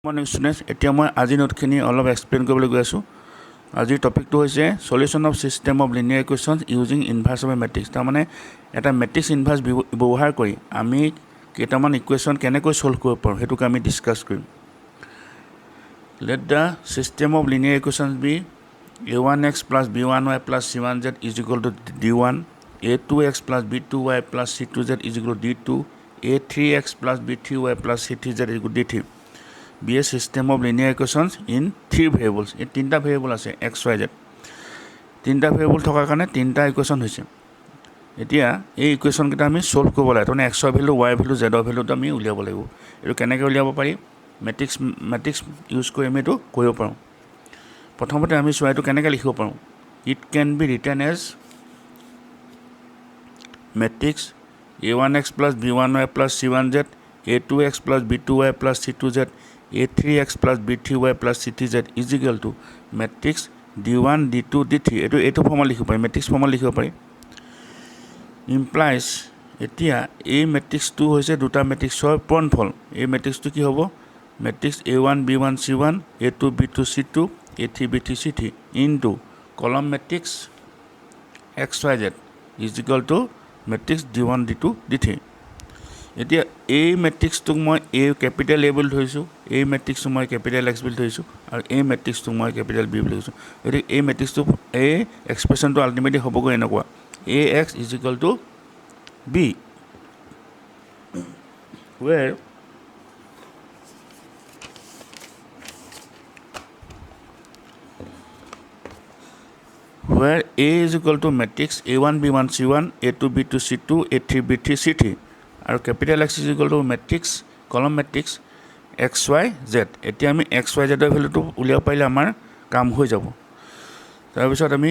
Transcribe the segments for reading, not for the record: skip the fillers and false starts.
Morning students এতিয়া মই আজি নোটখিনি অলপ এক্সপ্লেইন কৰিবলৈ গৈ আছোঁ। আজিৰ টপিকটো হৈছে solution of system of linear equations using inverse of a matrix. তাৰমানে এটা মেট্ৰিক্স ইনভাৰ্ছ ব্যৱহাৰ কৰি আমি কেইটামান ইকুৱেশ্যন কেনেকৈ ছল্ভ কৰিব পাৰোঁ সেইটোকে আমি ডিছকাছ কৰিম। Let the system of linear equations be a1x plus b1y plus c1z is equal to d1, a2x plus b2y plus c2z is equal to d2, a3x plus b3y plus c3z is equal to d3 be a system of linear equations in 3 variables. এই তিনিটা variable আছে x y z। তিনিটা variable থকাৰ কাৰণে তিনিটা equation হৈছে। এতিয়া এই ইকুৱেশ্যনকেইটা আমি ছল্ভ কৰিব লাগে। তাৰমানে x ৰ ভেলু y ভেলু z ৰ ভেলুটো আমি উলিয়াব লাগিব। এইটো কেনেকৈ উলিয়াব পাৰি? মেট্ৰিক্স ইউজ কৰি আমি এইটো কৰিব পাৰোঁ। প্ৰথমতে আমি চোৱা এইটো কেনেকৈ লিখিব পাৰোঁ। It can be written as matrix a1x plus b1y plus c1z, a2x plus b2y plus c2z, a3x plus b3y plus c3z is equal to matrix d1 d2 d3 এইটো ফৰ্মত লিখিব পাৰি, মেট্ৰিক্স ফৰ্মত লিখিব পাৰি। ইমপ্লাইজ এতিয়া এই মেট্ৰিক্সটো হৈছে দুটা মেট্ৰিক্সৰ পূৰণফল। এই মেট্ৰিক্সটো কি হ'ব? Matrix a1 b1 c1, a2 b2 c2, a3 b3 c3 into column matrix xyz is equal to matrix d1 d2 d3। এতিয়া এই মেট্ৰিক্সটোক মই কেপিটেল এ বুলি ধৰিছোঁ, এই মেট্ৰিক্সটো মই কেপিটেল এক্স বুলি ধৰিছোঁ, আৰু এই মেট্ৰিক্সটোক মই কেপিটেল বি বুলি ধৰিছোঁ। গতিকে এই মেট্ৰিক্সটো এই এক্সপ্ৰেশ্যনটো আল্টিমেটলি হ'বগৈ এনেকুৱা A X is equal to B, where a is equal to matrix a1 b1 c1, a2 b2 c2, a3 b3 c3 আৰু capital x is equal to matrix কলম মেট্ৰিক্স এক্স ৱাই জেড। এতিয়া আমি x Y জেডৰ ভেলুটো উলিয়াব পাৰিলে আমাৰ কাম হৈ যাব। তাৰপিছত আমি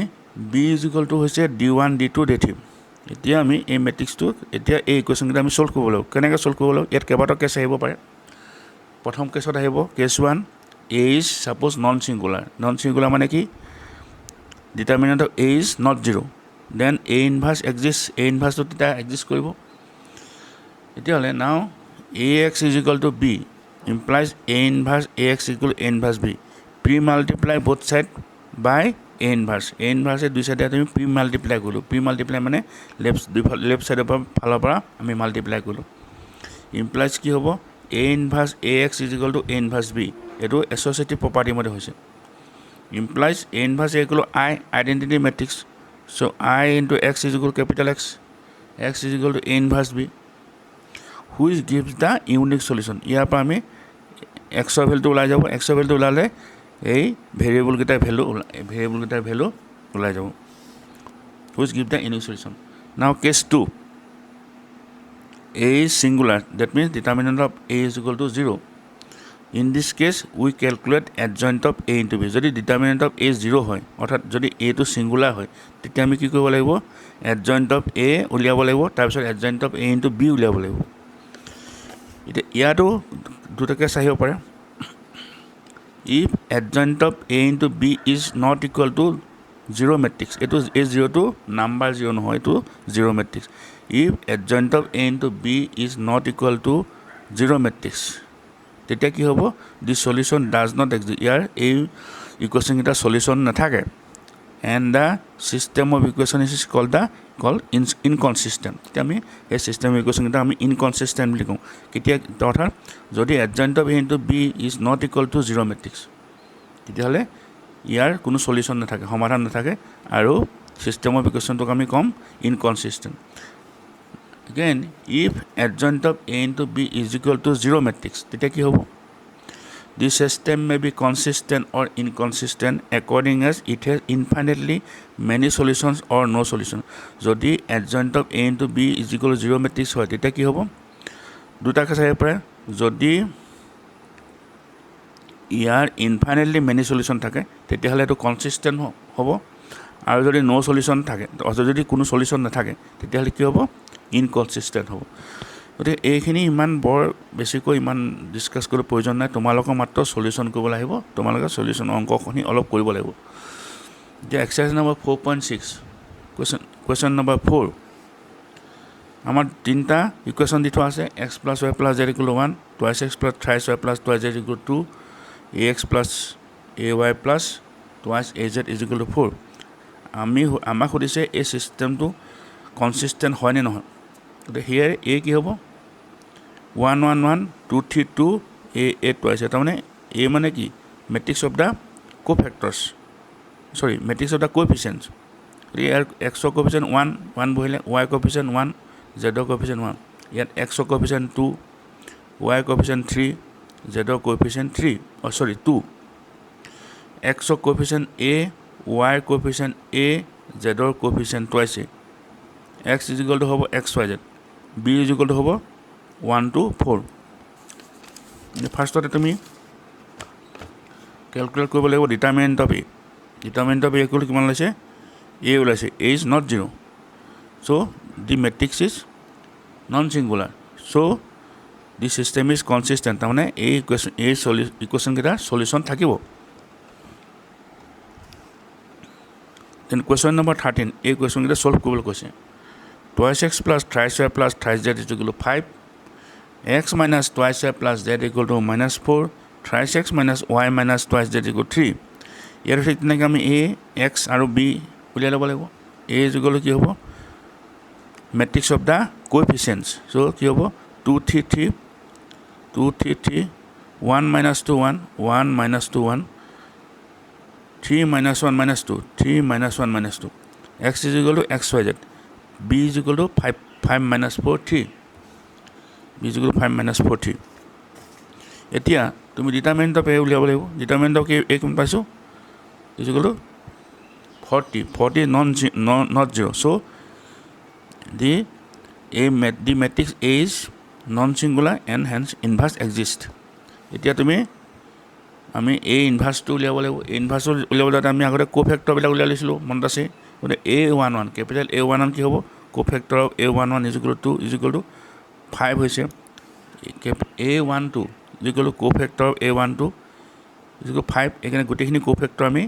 বি ইজ ইকুৱেল টু হৈছে d1 d2 d3। এতিয়া আমি এই মেট্ৰিক্সটো এতিয়া এই ইকুৱেশ্যনকেইটা আমি ছল্ভ কৰিব লাগিব। কেনেকৈ ছল্ভ কৰিব লাগিব? ইয়াত কেইবাটাও কেছ আহিব পাৰে। প্ৰথম কেছত আহিব case 1, A is suppose non singular. Non singular মানে কি? Determinant of A is not 0, then A inverse exist, A ইনভাৰ্ছটো তেতিয়া এক্সিষ্ট কৰিব। তেতিয়াহ'লে now A X is equal to B implies A inverse A X equal A inverse B, premultiply both side by A inverse. A ইনভাৰ্ছে দুই ছাইডে আমি premultiply কৰিলোঁ। Premultiply মানে লেফ্ট ছাইডৰ ফালৰ পৰা আমি মাল্টিপ্লাই কৰিলোঁ। ইমপ্লাইজ কি হ'ব? A inverse A X is equal to A inverse B. এইটো এছ'চিয়েটিভ প্ৰপাৰ্টিৰ মতে হৈছে। Implies A inverse A equal to identity matrix, so' I into X is equal capital X, X is equal to A inverse B, which gives the unique solution. ইয়াৰ পৰা আমি এক্সৰ ভেলুটো ওলাই যাব। এক্সৰ ভেলুটো ওলালে এই ভেৰিয়েবলকেইটাৰ ভেলু ওলাই যাব, which give the unique solution. Now case 2, A is singular, that means determinant of A is equal to 0। In this case we calculate adjoint of A into B. যদি ডিটাৰমিনেণ্ট অফ এ 0 হয়, অৰ্থাৎ যদি এটো singular হয়, তেতিয়া আমি কি কৰিব লাগিব? এডজইণ্ট অফ এ উলিয়াব লাগিব, তাৰপিছত adjoint of A into B উলিয়াব লাগিব। এতিয়া ইয়াতো দুটা কেছ আহিব পাৰে। If adjoint of A into B is not equal to 0 matrix, এইটো এই 0টো নাম্বাৰ 0 নহয়, এইটো 0 matrix. If adjoint of A into B is not equal to 0 matrix, তেতিয়া কি হ'ব? The solution does not exist. ইয়াৰ এই ইকুৱেশ্যনকেইটা সলিউশ্যন নাথাকে। And the system of equation is cold ইনকনচিষ্টেণ্ট। তেতিয়া আমি এই চিষ্টেম অফ ইকুৱেশ্যনকেইটা আমি ইনকনচিষ্টেণ্ট বুলি কওঁ। কেতিয়া? অৰ্থাৎ যদি adjoint of A into B is not equal to 0 matrix, তেতিয়াহ'লে ইয়াৰ কোনো সলিউশ্যন নাথাকে, সমাধান নাথাকে, আৰু চিষ্টেম অফ ইকুৱেশ্যনটোক আমি ক'ম inconsistent. Again if adjoint of A into B is equal to 0 matrix, তেতিয়া কি হ'ব? This system may be consistent or inconsistent according as it has infinitely many solutions or no solution. যদি adjoint of a into b is equal to 0 matrix হয়, তেতিয়া কি হ'ব? দুটা case আহিব পাৰে। যদি ইয়াৰ ইনফাইনেটলি মেনি সলিউশ্যন থাকে, তেতিয়াহ'লে এইটো কনচিষ্টেণ্ট হ'ব, আৰু যদি ন' সলিউশ্যন থাকে, যদি কোনো সলিউশ্যন নাথাকে, তেতিয়াহ'লে কি হ'ব? ইনকনচিষ্টেণ্ট হ'ব। গতিকে এইখিনি ইমান বৰ বেছিকৈ ইমান ডিছকাছ কৰিবলৈ প্ৰয়োজন নাই। তোমালোকৰ মাত্ৰ সলিউশ্যন কৰিবলৈ আহিব, তোমালোকে সলিউশ্যন অংকখিনি অলপ কৰিব লাগিব। এতিয়া এক্সাৰচাইজ নম্বৰ 4.6 কুৱেশ্যন নম্বৰ 4। আমাৰ তিনিটা ইকুৱেশ্যন দি থোৱা আছে। X plus Y plus Z equal 1, twice x plus thrice Y plus twice Z equal 2, ax plus ay plus twice az is equal to 4 আমাক সুধিছে এই সিস্টেমটো কনসিস্টেন্ট হয় নে নহয় তো হিয়াৰ a কি হ'ব 1 1 1 2 3 2 a twice এটা মানে a মানে কি matrix of the cofactors sorry matrix of the coefficients year x coefficient 1 1 বহিলে y coefficient 1 z coefficient 1 ইয়াত x coefficient 2 y coefficient 3 z coefficient 3 oh sorry 2 x coefficient a y coefficient a z coefficient twice x is equal to hobo x y z b is equal to hobo 1 to 4 first to tumi calculate korbo lagibo determinant of a equal to kiman laise a ulaise a is not 0 so the matrix is non singular so the system is consistent tamane a equation kita solution thakibo. Then question number 13 a question kita solve koribole koise twice x plus thrice y plus thrice z is equal to 5 x minus twice y plus z equal to minus 4 thrice x minus y minus twice z equal to 3 ইয়াৰ ঠিক তেনেকৈ আমি a x আৰু b উলিয়াই ল'ব লাগিব a is equal to কি হ'ব matrix of the coefficients so কি হ'ব 2 3 3 2 3 3 1 minus 2 1 1 minus 2 1 3 minus 1 minus 2 3 minus 1 minus 2 x is equal to x y z b is equal to 5 minus 4 3 b is equal to 5 minus 4 3 এতিয়া তুমি determinant of a উলিয়াব লাগিব determinant of a কিমান পাইছো is equal to 40 not 0 so the matrix A is non singular and hence inverse exist এতিয়া তুমি আমি a inverse to উলিয়াব লাগিব a inverse উলিয়াবলৈ আমি আগতে কোফেক্টৰ বিলাক উলিয়াই লৈছিলো মনত আছে মানে a11 capital a11 কি হ'ব কোফেক্টৰ of a11 is equal to 5 হৈছে a12 is equal to cofactor of a12 is equal to 5 এখানে গোটেইখিনি কোফেক্টৰ আমি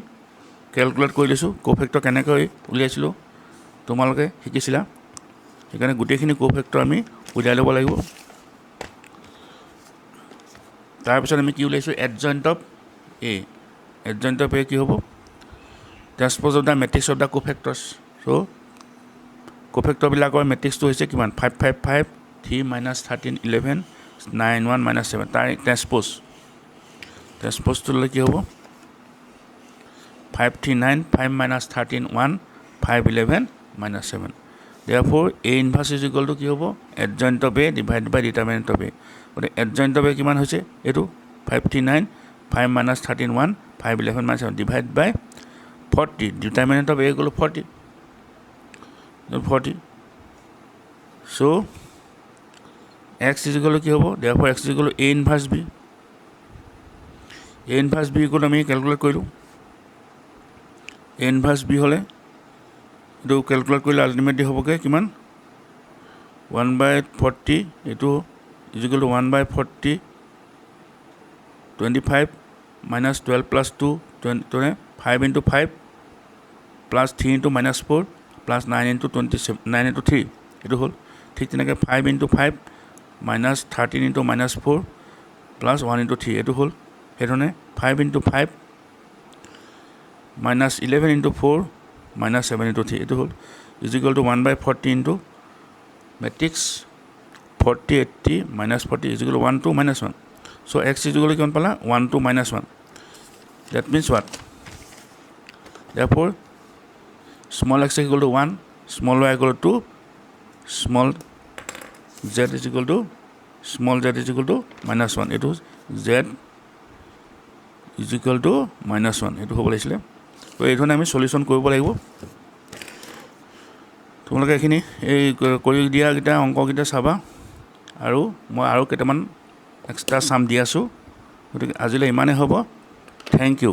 ক্যালকুলেট কৰি লৈছো কোফেক্টৰ কেনেকৈ উলিয়াইছিলো তোমালোকে শিকিছিলা এখানে গোটেইখিনি কোফেক্টৰ আমি উলিয়াই ল'ব লাগিব তাৰ পিছত আমি কি উলিয়াইছো adjoint of a কি হ'ব transpose of the matrix of the cofactors so cofactor বিলাকৰ matrixটো হৈছে কিমান 5 5 5 3 minus 13 11 9 1 minus 7 তাৰ transpose to লৈ কি হ'ব 5 3 9 5 minus 13 1 5 11 minus 7 therefore a inverse is equal to কি হ'ব adjoint of a divided by determinant of a মানে adjoint of a কিমান হৈছে এটো 59 5 minus 13 1 5 11 minus 7 divided by 40 determinant of a equal to 40 so x is equal to কি হ'ব therefore x is equal to a inverse b equal আমি calculate কৰিলো a inverse b হলে এটো ক্যালকুলেট কৰিলে আলটিমেটলি হ'বগে কিমান 1/40 এটো is equal to 1/40 25 minus 12 plus 2 5 into 5 plus 3 into minus 4 plus 9 into 27 9 into 3 এটো হল ঠিক তেনেকৈ 5 into 5 minus 13 into minus 4 plus 1 into 3 এটো হল হেতনে 5 into 5 minus 11 into 4 minus 7 into 3 এটো হল is equal to 1/40 into matrix 40 80 minus 40 is equal to 1 2 minus 1 so x is equal to কিমান পালা 1 2 minus 1 that means what therefore small x is equal to 1 small y equal to 2 small z is equal to minus 1 it was z is equal to minus 1 এটো হ'ব লাগিছিল তো এই ধৰণে আমি solution কৰিব লাগিব তোমালোকে এখিনি এই কৰি দিয়া গিটা অংক গিটা চাবা আৰু মই আৰু কেইটামান এক্সট্ৰা সাম দি আছো গতিকে আজিলৈ ইমানে হ'ব থ্যাংক ইউ